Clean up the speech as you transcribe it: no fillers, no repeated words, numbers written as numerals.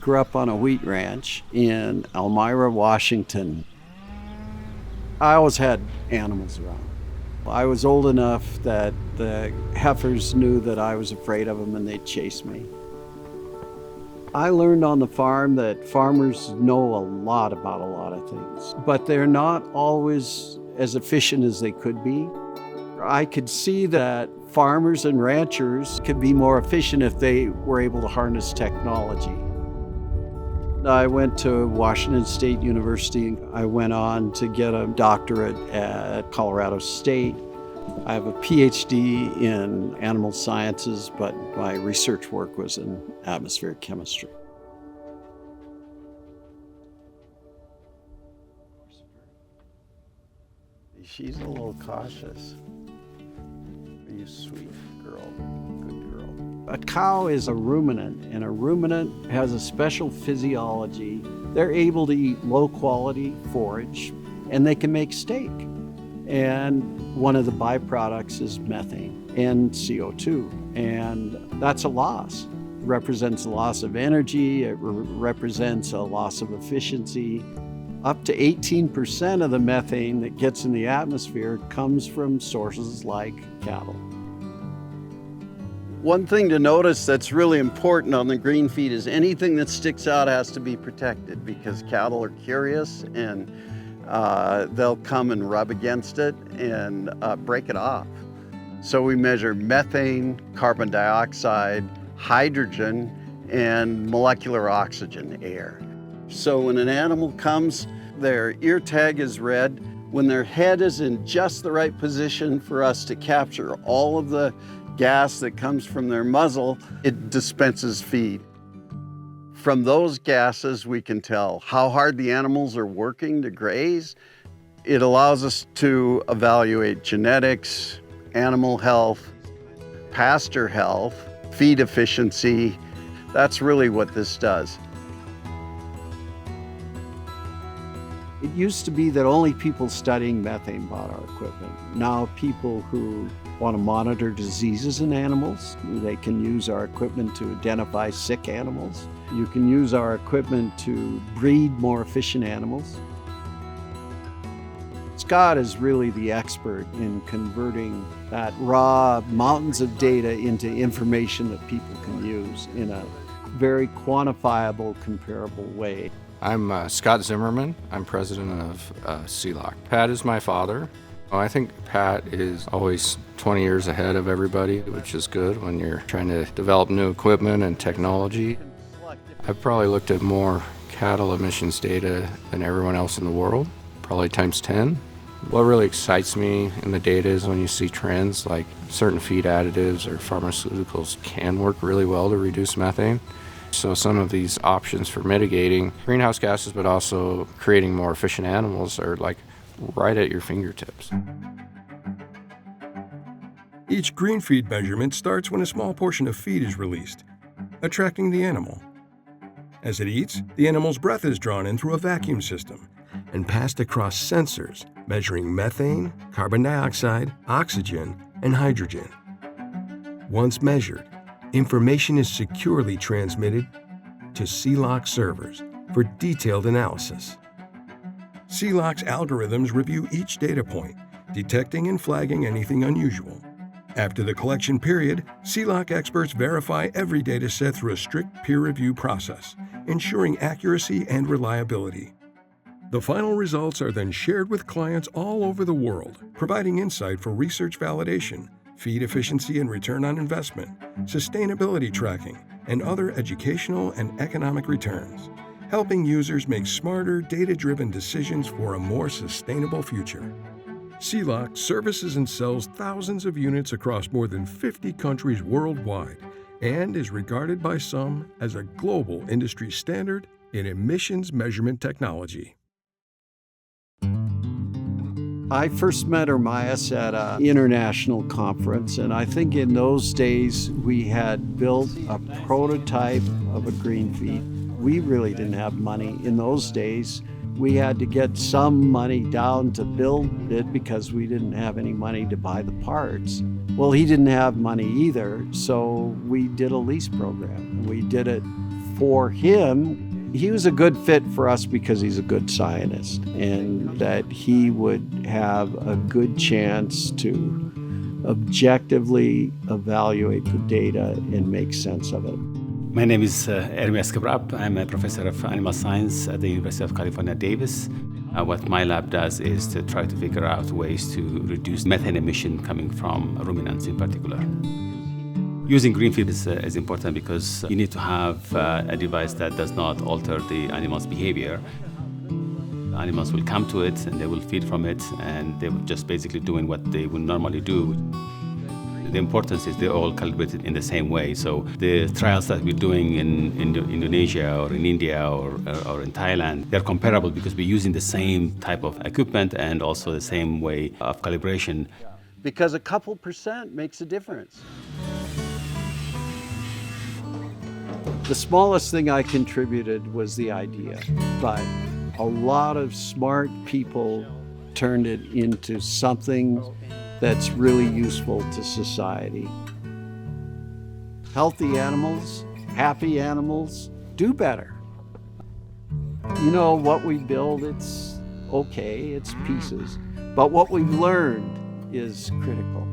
grew up on a wheat ranch in Elmira, Washington. I always had animals around. I was old enough that the heifers knew that I was afraid of them and they'd chase me. I learned on the farm that farmers know a lot about a lot of things, but they're not always as efficient as they could be. I could see that farmers and ranchers could be more efficient if they were able to harness technology. I went to Washington State University. I went on to get a doctorate at Colorado State. I have a PhD in animal sciences, but my research work was in atmospheric chemistry. She's a little cautious. You sweet girl, good girl. A cow is a ruminant, and a ruminant has a special physiology. They're able to eat low-quality forage, and they can make steak. And one of the byproducts is methane and CO2, and that's a loss. It represents a loss of energy, it represents a loss of efficiency. Up to 18% of the methane that gets in the atmosphere comes from sources like cattle. One thing to notice that's really important on the GreenFeed is anything that sticks out has to be protected, because cattle are curious and they'll come and rub against it and break it off. So we measure methane, carbon dioxide, hydrogen, and molecular oxygen, air. So when an animal comes, their ear tag is red. When their head is in just the right position for us to capture all of the gas that comes from their muzzle, it dispenses feed. From those gases, we can tell how hard the animals are working to graze. It allows us to evaluate genetics, animal health, pasture health, feed efficiency. That's really what this does. It used to be that only people studying methane bought our equipment. Now people who want to monitor diseases in animals, they can use our equipment to identify sick animals. You can use our equipment to breed more efficient animals. Scott is really the expert in converting that raw mountains of data into information that people can use in a very quantifiable, comparable way. I'm Scott Zimmerman. I'm president of CLOC. Pat is my father. I think Pat is always 20 years ahead of everybody, which is good when you're trying to develop new equipment and technology. I've probably looked at more cattle emissions data than everyone else in the world, probably times 10. What really excites me in the data is when you see trends like certain feed additives or pharmaceuticals can work really well to reduce methane. So some of these options for mitigating greenhouse gases, but also creating more efficient animals, are like right at your fingertips. Each GreenFeed measurement starts when a small portion of feed is released, attracting the animal. As it eats, the animal's breath is drawn in through a vacuum system and passed across sensors measuring methane, carbon dioxide, oxygen, and hydrogen. Once measured, information is securely transmitted to CLOC servers for detailed analysis. CLOC's algorithms review each data point, detecting and flagging anything unusual. After the collection period, CLOC experts verify every data set through a strict peer review process, ensuring accuracy and reliability. The final results are then shared with clients all over the world, providing insight for research validation, feed efficiency and return on investment, sustainability tracking, and other educational and economic returns, helping users make smarter, data-driven decisions for a more sustainable future. CLOC services and sells thousands of units across more than 50 countries worldwide and is regarded by some as a global industry standard in emissions measurement technology. I first met Ermias at an international conference, and I think in those days we had built a prototype of a GreenFeed. We really didn't have money. In those days, we had to get some money down to build it because we didn't have any money to buy the parts. Well, he didn't have money either, so we did a lease program. We did it for him, he was a good fit for us because he's a good scientist, and that he would have a good chance to objectively evaluate the data and make sense of it. My name is Ermias Kabrab. I'm a professor of animal science at the University of California, Davis. What my lab does is to try to figure out ways to reduce methane emission coming from ruminants in particular. Using GreenFeed is important because you need to have a device that does not alter the animal's behavior. The animals will come to it and they will feed from it, and they will just basically doing what they would normally do. The importance is they're all calibrated in the same way. So the trials that we're doing in Indonesia or in India or in Thailand, they're comparable because we're using the same type of equipment and also the same way of calibration. Because a couple percent makes a difference. The smallest thing I contributed was the idea, but a lot of smart people turned it into something that's really useful to society. Healthy animals, happy animals, do better. You know, what we build, it's okay, it's pieces, but what we've learned is critical.